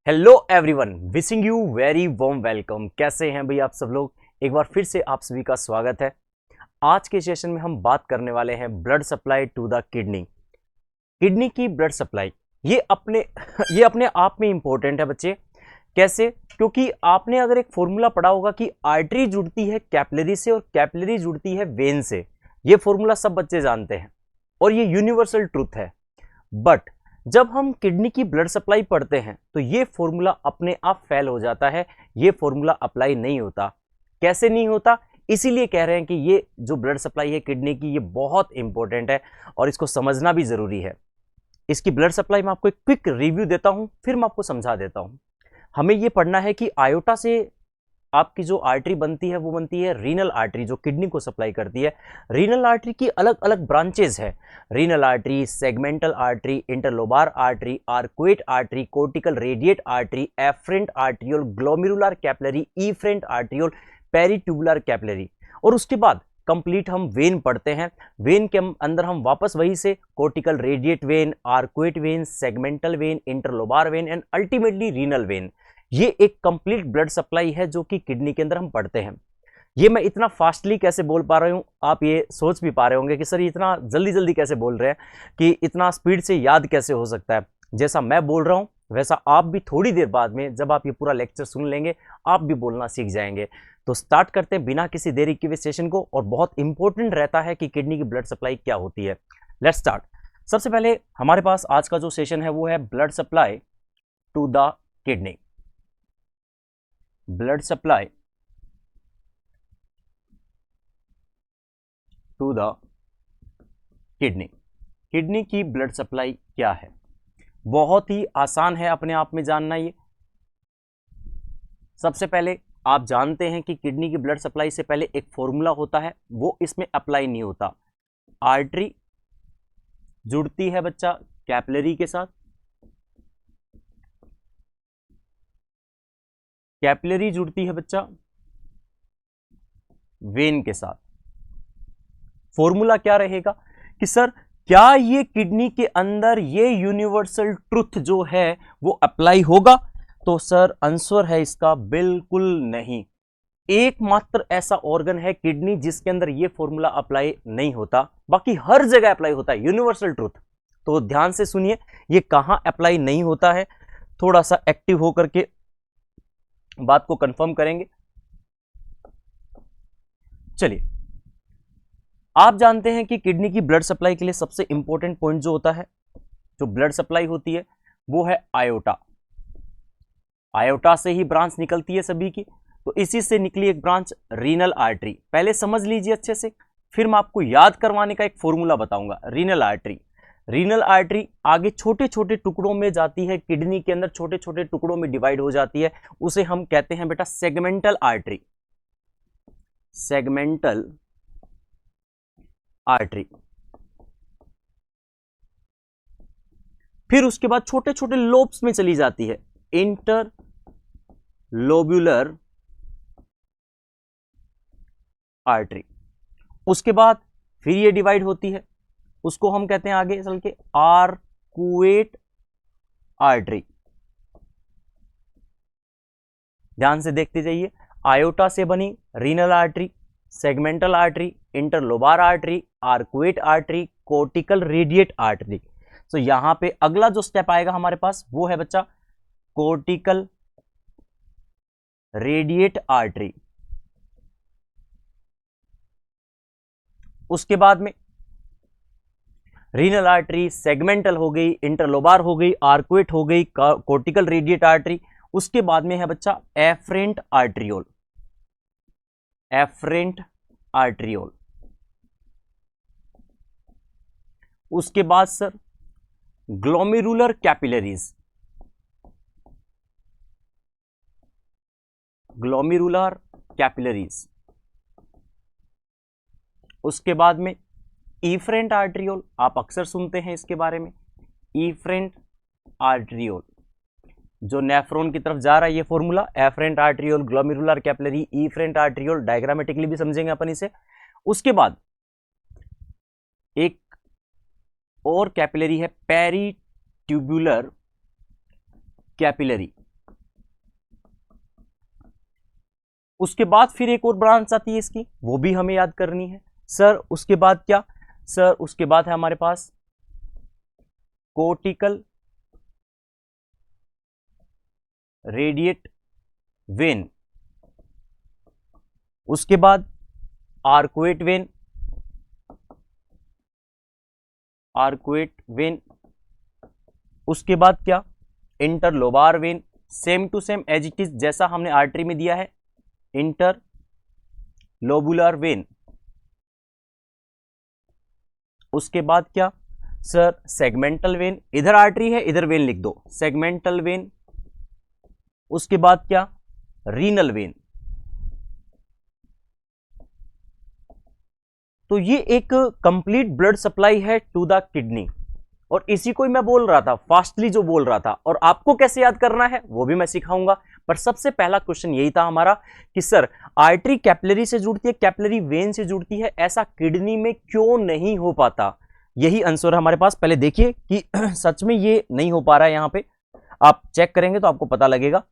Hello everyone, wishing you very warm welcome. कैसे हैं भाई आप सब लोग। एक बार फिर से आप सभी का स्वागत है। आज के सेशन में हम बात करने वाले हैं blood supply to the kidney. Kidney की ब्लड सप्लाई ये अपने आप में इंपॉर्टेंट है बच्चे। कैसे? क्योंकि आपने अगर एक फॉर्मूला पढ़ा होगा कि आर्टरी जुड़ती है कैपिलरी से और कैपिलरी जुड़ती है वेन से। ये फॉर्मूला सब बच्चे जानते हैं और ये यूनिवर्सल ट्रूथ है। बट जब हम किडनी की ब्लड सप्लाई पढ़ते हैं तो ये फॉर्मूला अपने आप फेल हो जाता है, ये फॉर्मूला अप्लाई नहीं होता। कैसे नहीं होता? इसीलिए कह रहे हैं कि ये जो ब्लड सप्लाई है किडनी की, ये बहुत इंपॉर्टेंट है और इसको समझना भी जरूरी है। इसकी ब्लड सप्लाई में आपको एक क्विक रिव्यू देता हूं, फिर मैं आपको समझा देता हूं। हमें ये पढ़ना है कि आयोटा से आपकी जो आर्टरी बनती है वो बनती है रीनल आर्टरी, जो किडनी को सप्लाई करती है। रीनल आर्टरी की अलग अलग ब्रांचेज है। Renal artery, segmental artery, interlobar artery, arcuate artery, cortical radiate artery, afferent arteriole, glomerular capillary, efferent arteriole, peritubular capillary. और उसके बाद कंप्लीट हम वेन पढ़ते हैं। वेन के अंदर हम वापस वही से cortical radiate when, arcuate when, segmental when, interlobar vein and ultimately renal vein. ये एक कंप्लीट ब्लड सप्लाई है जो कि किडनी के अंदर हम पढ़ते हैं। ये मैं इतना फास्टली कैसे बोल पा रहा हूँ, आप ये सोच भी पा रहे होंगे कि सर इतना जल्दी जल्दी कैसे बोल रहे हैं, कि इतना स्पीड से याद कैसे हो सकता है। जैसा मैं बोल रहा हूँ वैसा आप भी थोड़ी देर बाद में जब आप ये पूरा लेक्चर सुन लेंगे आप भी बोलना सीख जाएंगे। तो स्टार्ट करते हैं बिना किसी देरी के सेशन को। और बहुत इंपॉर्टेंट रहता है कि किडनी की ब्लड सप्लाई क्या होती है। Let's start. सबसे पहले हमारे पास आज का जो सेशन है वो है blood supply to the kidney. Blood supply to the kidney. Kidney की ब्लड सप्लाई क्या है? बहुत ही आसान है अपने आप में जानना ये। सबसे पहले आप जानते हैं कि किडनी की ब्लड सप्लाई से पहले एक फॉर्मूला होता है, वो इसमें अप्लाई नहीं होता। आर्टरी जुड़ती है बच्चा कैपिलरी के साथ, कैपिलरी जुड़ती है बच्चा वेन के साथ। फॉर्मूला क्या रहेगा कि सर क्या ये किडनी के अंदर ये यूनिवर्सल ट्रुथ जो है वो अप्लाई होगा? तो सर आंसर है इसका बिल्कुल नहीं। एकमात्र ऐसा ऑर्गन है किडनी जिसके अंदर ये फॉर्मूला अप्लाई नहीं होता, बाकी हर जगह अप्लाई होता है यूनिवर्सल ट्रुथ। तो ध्यान से सुनिए, ये कहां अप्लाई नहीं होता है, थोड़ा सा एक्टिव होकर के बात को कंफर्म करेंगे। चलिए, आप जानते हैं कि किडनी की ब्लड सप्लाई के लिए सबसे इंपॉर्टेंट पॉइंट जो होता है, जो ब्लड सप्लाई होती है, वो है आयोटा। आयोटा से ही ब्रांच निकलती है सभी की। तो इसी से निकली एक ब्रांच रीनल आर्टरी। पहले समझ लीजिए अच्छे से, फिर मैं आपको याद करवाने का एक फॉर्मूला बताऊंगा। रीनल आर्टरी, रीनल आर्टरी आगे छोटे छोटे टुकड़ों में जाती है, किडनी के अंदर छोटे छोटे टुकड़ों में डिवाइड हो जाती है। उसे हम कहते हैं बेटा सेगमेंटल आर्टरी। Segmental artery. फिर उसके बाद छोटे छोटे लोब्स में चली जाती है, इंटर लोब्यूलर आर्टरी। उसके बाद फिर ये डिवाइड होती है, उसको हम कहते हैं आगे चल के आर्कुएट आर्टरी। ध्यान से देखते जाइए, आयोटा से बनी renal artery, segmental artery, interlobar artery, arcuate artery, cortical radiate artery. तो यहां पे अगला जो स्टेप आएगा हमारे पास वो है बच्चा कोर्टिकल रेडिएट आर्टरी। उसके बाद में रीनल आर्टरी, सेगमेंटल हो गई, इंटरलोबार हो गई, आर्कुएट हो गई, कोर्टिकल रेडिएट आर्टरी। उसके बाद में है बच्चा एफरेंट आर्ट्रियोल। Efferent arteriole. उसके बाद sir glomerular capillaries. Glomerular capillaries. उसके बाद में इफरेंट आर्ट्रियोल, आप अक्सर सुनते हैं इसके बारे में। इफरेंट आर्ट्रियोल जो नेफ्रॉन की तरफ जा रहा है, ये formula afferent arteriole, glomerular capillary, efferent arteriole, diagrammatically भी समझेंगे अपन इसे। उसके बाद एक और कैपिलरी है पेरी ट्यूबुलर कैपिलरी। उसके बाद फिर एक और ब्रांच आती है इसकी, वो भी हमें याद करनी है सर। उसके बाद क्या सर, उसके बाद है हमारे पास कोर्टिकल रेडिएट वेन, उसके बाद आर्कुएट वेन, आर्कुएट वेन, उसके बाद क्या interlobar vein, same to same as it is जैसा हमने आर्टरी में दिया है, इंटरलोबुलर वेन। उसके बाद क्या सर सेगमेंटल वेन, इधर आर्टरी है इधर वेन लिख दो, सेगमेंटल वेन। उसके बाद क्या रीनल वेन। तो ये एक कंप्लीट ब्लड सप्लाई है टू द किडनी, और इसी को ही मैं बोल रहा था, फास्टली जो बोल रहा था, और आपको कैसे याद करना है वो भी मैं सिखाऊंगा। पर सबसे पहला क्वेश्चन यही था हमारा कि सर आर्टरी कैपिलरी से जुड़ती है, कैपिलरी वेन से जुड़ती है, ऐसा किडनी में क्यों नहीं हो पाता? यही आंसर है हमारे पास। पहले देखिए कि सच में ये नहीं हो पा रहा है, यहां पे आप चेक करेंगे तो आपको पता लगेगा।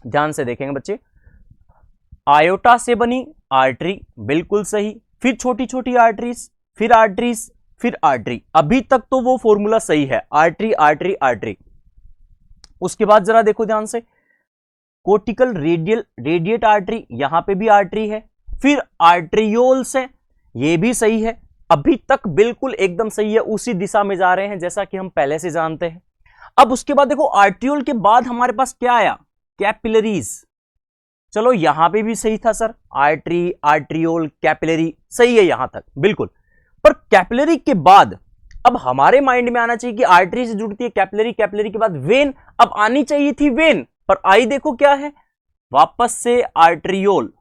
ध्यान से देखेंगे बच्चे, आयोटा से बनी आर्टरी बिल्कुल सही, फिर छोटी छोटी आर्टरीज, फिर आर्टरीज, फिर आर्टरी, अभी तक तो वो फॉर्मूला सही है, आर्टरी आर्टरी आर्टरी। उसके बाद जरा देखो ध्यान से, कोर्टिकल रेडिएट आर्टरी, यहां पे भी आर्टरी है, फिर आर्टरियोल्स है, ये भी सही है, अभी तक बिल्कुल एकदम सही है, उसी दिशा में जा रहे हैं जैसा कि हम पहले से जानते हैं। अब उसके बाद देखो आर्ट्रियोल के बाद हमारे पास क्या आया, कैपिलरीज। चलो यहां पे भी सही था सर, आर्टरी आर्ट्रियोल कैपिलरी सही है यहां तक बिल्कुल। पर कैपिलरी के बाद अब हमारे माइंड में आना चाहिए कि आर्टरी से जुड़ती है कैपिलरी, कैपिलरी के बाद वेन, अब आनी चाहिए थी वेन, पर आई देखो क्या है, वापस से आर्ट्रियोल।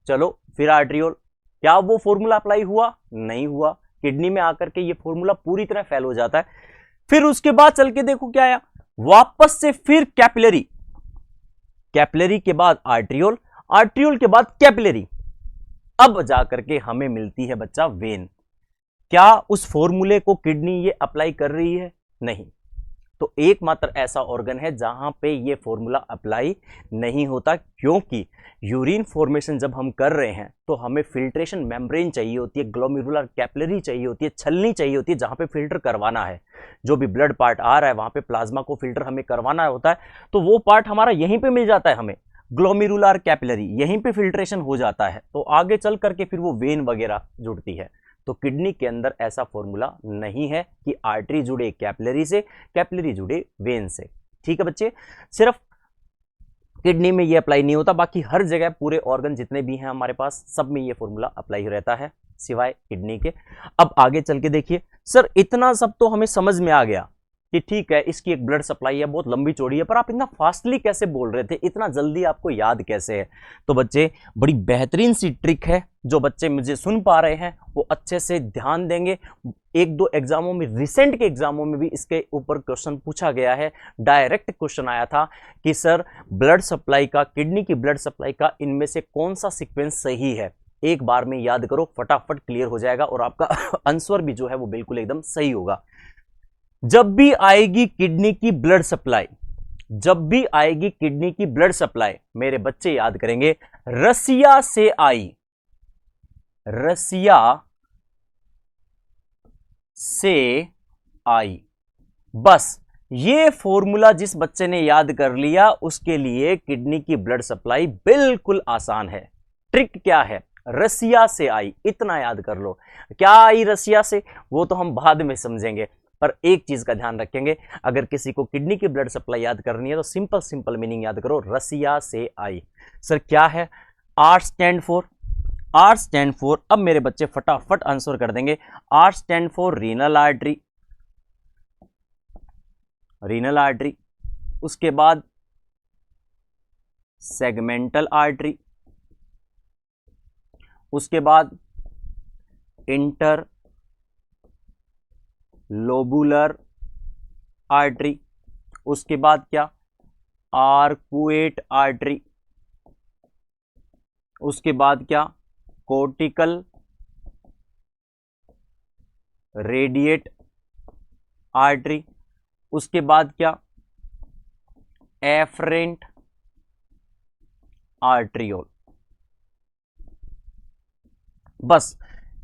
चलो फिर आर्ट्रियोल, क्या वो फॉर्मूला अप्लाई हुआ? नहीं हुआ, किडनी में आकर के ये फॉर्मूला पूरी तरह फेल हो जाता है। फिर उसके बाद चल के देखो क्या आया, वापस से फिर कैपिलरी, कैपिलरी के बाद आर्ट्रियोल, आर्ट्रियोल के बाद कैपिलरी, अब जाकर के हमें मिलती है बच्चा वेन। क्या उस फॉर्मूले को किडनी ये अप्लाई कर रही है? नहीं। तो एकमात्र ऐसा ऑर्गन है जहां पे ये फॉर्मूला अप्लाई नहीं होता, क्योंकि यूरिन फॉर्मेशन जब हम कर रहे हैं तो हमें फिल्ट्रेशन मेम्ब्रेन चाहिए होती है, ग्लोमेरुलर कैपिलरी चाहिए होती है, छलनी चाहिए होती है जहां पे फिल्टर करवाना है, जो भी ब्लड पार्ट आ रहा है वहां पे प्लाज्मा को फिल्टर हमें करवाना होता है, तो वो पार्ट हमारा यहीं पे मिल जाता है, हमें ग्लोमेरुलर कैपिलरी यहीं पे फिल्ट्रेशन हो जाता है, तो आगे चल करके फिर वो वेन वगैरह जुड़ती है। तो किडनी के अंदर ऐसा फॉर्मूला नहीं है कि आर्टरी जुड़े कैपिलरी से, कैपिलरी जुड़े वेन से। ठीक है बच्चे, सिर्फ किडनी में ये अप्लाई नहीं होता, बाकी हर जगह पूरे ऑर्गन जितने भी हैं हमारे पास सब में ये फॉर्मूला अप्लाई रहता है, सिवाय किडनी के। अब आगे चल के देखिए सर, इतना सब तो हमें समझ में आ गया कि ठीक है इसकी एक ब्लड सप्लाई है, बहुत लंबी चौड़ी है, पर आप इतना फास्टली कैसे बोल रहे थे, इतना जल्दी आपको याद कैसे है? तो बच्चे बड़ी बेहतरीन सी ट्रिक है, जो बच्चे मुझे सुन पा रहे हैं वो अच्छे से ध्यान देंगे। एक दो एग्जामों में, रिसेंट के एग्जामों में भी इसके ऊपर क्वेश्चन पूछा गया है, डायरेक्ट क्वेश्चन आया था कि सर ब्लड सप्लाई का, किडनी की ब्लड सप्लाई का इनमें से कौन सा सीक्वेंस सही है? एक बार में याद करो, फटाफट क्लियर हो जाएगा और आपका आंसर भी जो है वो बिल्कुल एकदम सही होगा। जब भी आएगी किडनी की ब्लड सप्लाई, जब भी आएगी किडनी की ब्लड सप्लाई, मेरे बच्चे याद करेंगे रसिया से आई, रसिया से आई। बस ये फॉर्मूला जिस बच्चे ने याद कर लिया उसके लिए किडनी की ब्लड सप्लाई बिल्कुल आसान है। ट्रिक क्या है? रसिया से आई, इतना याद कर लो। क्या आई रसिया से वो तो हम बाद में समझेंगे, पर एक चीज का ध्यान रखेंगे, अगर किसी को किडनी की ब्लड सप्लाई याद करनी है तो सिंपल सिंपल मीनिंग याद करो, रसिया से आई। सर क्या है? R stand for, R stand for, अब मेरे बच्चे फटाफट आंसर कर देंगे, R stand for renal artery, renal artery. उसके बाद सेगमेंटल आर्टरी, उसके बाद इंटर लोबुलर आर्टरी, उसके बाद क्या? आर्कुएट आर्टरी, उसके बाद क्या? कोर्टिकल रेडिएट आर्टरी, उसके बाद क्या? Afferent arteriole. बस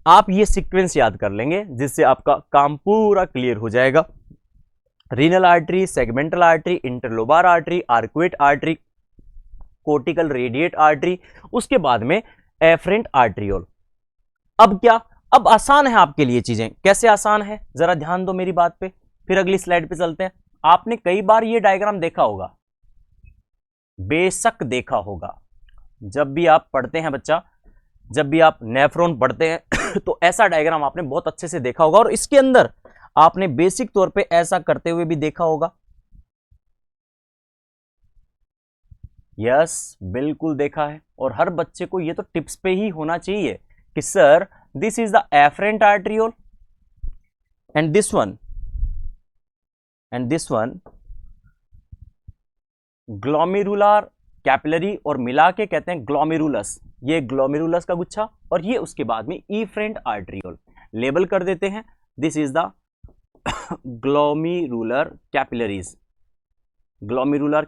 आप ये सीक्वेंस याद कर लेंगे जिससे आपका काम पूरा क्लियर हो जाएगा। Renal artery, segmental artery, interlobar artery, arcuate artery, cortical radiate artery, उसके बाद में एफरेंट आर्ट्रियोल। अब क्या, अब आसान है आपके लिए चीजें। कैसे आसान है जरा ध्यान दो मेरी बात पे, फिर अगली स्लाइड पे चलते हैं। आपने कई बार ये डायग्राम देखा होगा, बेशक देखा होगा। जब भी आप पढ़ते हैं बच्चा, जब भी आप नेफ्रॉन पढ़ते हैं तो ऐसा डायग्राम आपने बहुत अच्छे से देखा होगा, और इसके अंदर आपने बेसिक तौर पे ऐसा करते हुए भी देखा होगा। यस, बिल्कुल देखा है। और हर बच्चे को ये तो टिप्स पे ही होना चाहिए कि sir this is the afferent arteriole and this one glomerular capillary, और मिला के कहते हैं ग्लोमेरुलस। ये ग्लोमेरुलस का गुच्छा, और ये उसके बाद में इफरेंट आर्ट्रियोल। लेबल कर देते हैं, this is the glomerular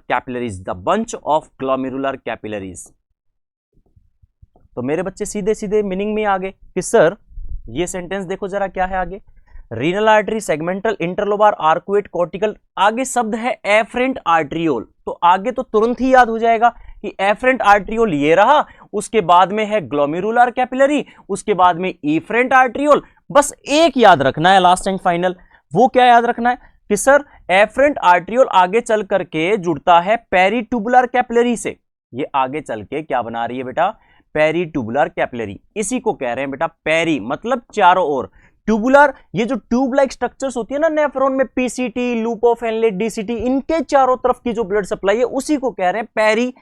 capillaries, the bunch of glomerular capillaries. तो मेरे बच्चे सीधे सीधे मीनिंग में आ गए कि सर ये सेंटेंस देखो जरा क्या है आगे। Renal artery, segmental, interlobar, arcuate, cortical, आगे शब्द है एफरेंट आर्ट्रियोल। तो आगे तो तुरंत ही याद हो जाएगा कि एफरेंट आर्ट्रियोल ये रहा, उसके बाद में है ग्लोमेरुलर कैपिलरी, उसके बाद में इफरेंट आर्ट्रियोल। बस एक याद रखना है लास्ट एंड फाइनल। वो क्या याद रखना है कि सर एफरेंट आर्ट्रियोल आगे चल करके जुड़ता है पेरीट्यूबुलर कैपिलरी से। ये आगे चल के क्या बना रही है बेटा, पेरीट्यूबुलर कैपिलरी। इसी को कह रहे हैं बेटा पेरी, मतलब चारों ओर। ट्यूबुलर, ये जो ट्यूब लाइक स्ट्रक्चर्स होती है ना नेफ्रॉन में, PCT, loop of Henle, DCT, इनके चारों तरफ की जो ब्लड सप्लाई है उसी को कह रहे हैं पेरी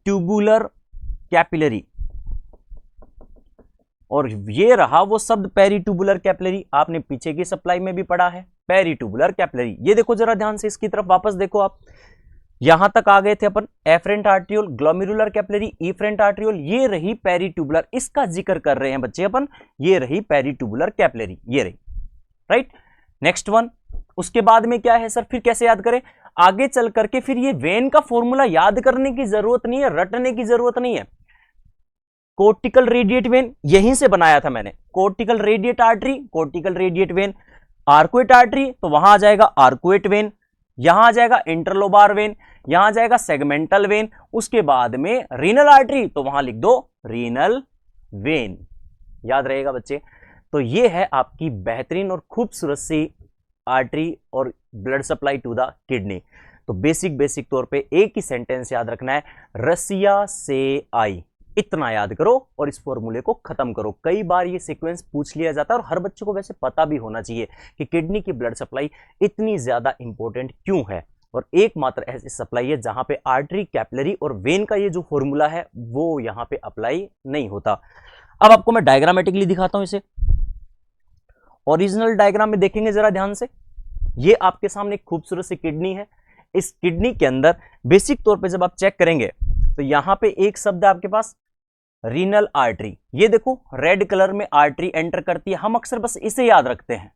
ट्यूबुलर कैपिलरी। और ये रहा वो शब्द पेरीट्यूबुलर कैपिलरी, आपने पीछे की सप्लाई में भी पढ़ा है पेरीट्यूबुलर कैपिलरी। ये देखो जरा ध्यान से, इसकी तरफ वापस देखो आप। यहां तक आ गए थे अपन, afferent arteriole, glomerular capillary, efferent arteriole, ये रही पेरीट्यूबुलर। इसका जिक्र कर रहे हैं बच्चे अपन, ये रही पेरीट्यूबुलर कैपिलरी, ये रही, राइट। नेक्स्ट वन, उसके बाद में क्या है सर, फिर कैसे याद करें आगे चल करके। फिर ये वेन का फॉर्मूला याद करने की जरूरत नहीं है, रटने की जरूरत नहीं है। कोर्टिकल रेडिएट वेन यहीं से बनाया था मैंने, cortical radiate artery, cortical radiate when. Arcuate artery तो वहां आ जाएगा आर्कुएट वेन, यहां आ जाएगा इंटरलोबार वेन, यहां आ जाएगा सेगमेंटल वेन। उसके बाद में रीनल आर्टरी तो वहां लिख दो रीनल वेन, याद रहेगा बच्चे। तो ये है आपकी बेहतरीन और खूबसूरत सी आर्टरी और blood supply to the kidney. तो बेसिक तौर पे एक ही सेंटेंस याद रखना है, रसिया से आई। इतना याद करो और इस फॉर्मूले को खत्म करो। कई बार ये सीक्वेंस पूछ लिया जाता है, और हर बच्चे को वैसे पता भी होना चाहिए कि किडनी की ब्लड सप्लाई इतनी ज्यादा इंपॉर्टेंट क्यों है। और एकमात्र ऐसी सप्लाई है जहां पे आर्टरी, कैपिलरी और वेन का ये जो फॉर्मूला है वो यहां पे अप्लाई नहीं होता। अब आपको मैं डायग्रामेटिकली दिखाता हूं इसे। ओरिजिनल डायग्राम में देखेंगे जरा ध्यान से, ये आपके सामने एक खूबसूरत सी किडनी है। इस किडनी के अंदर बेसिक तौर पे जब आप चेक करेंगे तो यहां पे एक शब्द है आपके पास रीनल आर्टरी। ये देखो रेड कलर में आर्टरी एंटर करती है, हम अक्सर बस इसे याद रखते हैं।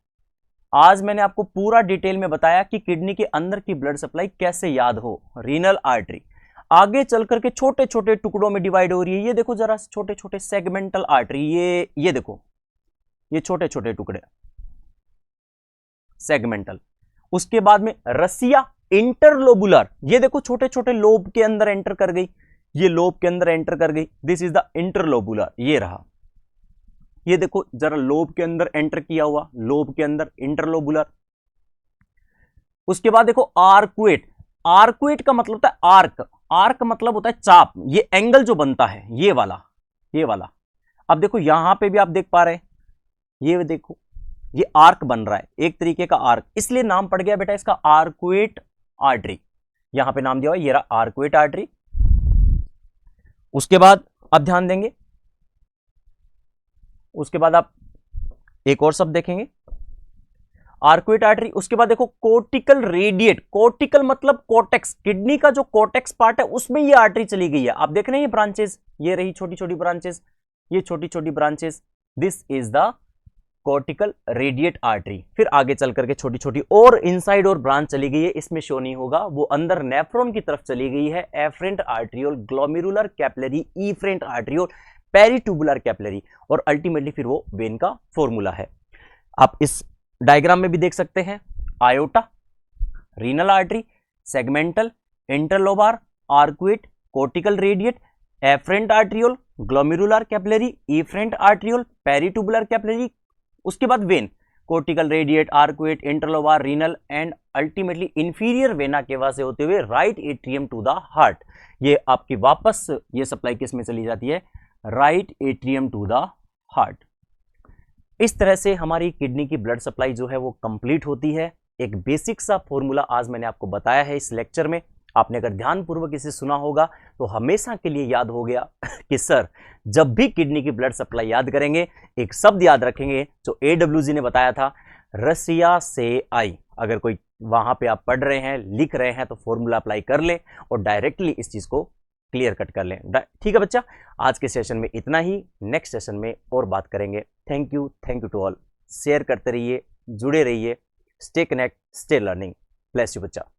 आज मैंने आपको पूरा डिटेल में बताया कि किडनी के अंदर की ब्लड सप्लाई कैसे याद हो। रीनल आर्टरी आगे चल करके छोटे छोटे टुकड़ों में डिवाइड हो रही है। ये देखो जरा छोटे छोटे सेगमेंटल आर्टरी, ये देखो ये छोटे छोटे टुकड़े सेगमेंटल। उसके बाद में रसिया इंटरलोबुलर, ये देखो छोटे छोटे लोब के अंदर एंटर कर गई, ये लोब के अंदर एंटर कर गई, दिस इज द इंटरलोबुलर। ये रहा, ये देखो जरा लोब के अंदर एंटर किया हुआ, लोब के अंदर इंटरलोबुलर। उसके बाद देखो आर्कुएट, आर्कुएट का मतलब होता है आर्क, आर्क मतलब होता है चाप, ये एंगल जो बनता है ये वाला, ये वाला। अब देखो यहां पे भी आप देख पा रहे हैं, ये देखो ये आर्क बन रहा है, एक तरीके का आर्क, इसलिए नाम पड़ गया बेटा इसका आर्कुएट आर्टरी। यहां पे नाम दिया हुआ ये रहा आर्कुएट आर्टरी। उसके बाद अब ध्यान देंगे, उसके बाद आप एक और शब्द देखेंगे आर्कुएट आर्टरी। उसके बाद देखो कोर्टिकल रेडिएट, कोर्टिकल मतलब कोर्टेक्स, किडनी का जो कोर्टेक्स पार्ट है उसमें ये आर्टरी चली गई है। आप देख रहे हैं ये ब्रांचेस, ये रही छोटी छोटी ब्रांचेस, ये छोटी छोटी branches, this is the cortical radiate artery, फिर आगे चल करके छोटी छोटी और इनसाइड और ब्रांच चली गई है, इसमें शो नहीं होगा, वो अंदर नेफ्रॉन की तरफ चली गई है, afferent arteriole, glomerular capillary, efferent arteriole, peritubular capillary, और अल्टीमेटली फिर वो वेन का फॉर्मूला है। आप इस डायग्राम में भी देख सकते हैं, aorta, renal artery, segmental, interlobar, arcuate, cortical radiate, afferent arteriole, glomerular capillary, efferent arteriole, peritubular capillary, उसके बाद vein, cortical radiate, arcuate, interlobar, renal and ultimately inferior vena cava से होते हुए right atrium to the heart. ये आपकी वापस ये supply किस में चली जाती है, right atrium to the heart. इस तरह से हमारी किडनी की ब्लड सप्लाई जो है वो कंप्लीट होती है। एक बेसिक सा फॉर्मूला आज मैंने आपको बताया है इस लेक्चर में, आपने अगर ध्यानपूर्वक इसे सुना होगा तो हमेशा के लिए याद हो गया कि सर जब भी किडनी की ब्लड सप्लाई याद करेंगे एक शब्द याद रखेंगे जो AWG ने बताया था, रसिया से आई। अगर कोई वहां पे आप पढ़ रहे हैं, लिख रहे हैं तो फॉर्मूला अप्लाई कर ले और डायरेक्टली इस चीज को क्लियर कट कर लें। ठीक है बच्चा, आज के सेशन में इतना ही, नेक्स्ट सेशन में और बात करेंगे। Thank you to all. Share करते रहिए, जुड़े रहिए, stay connect, stay learning. Bless you बच्चा।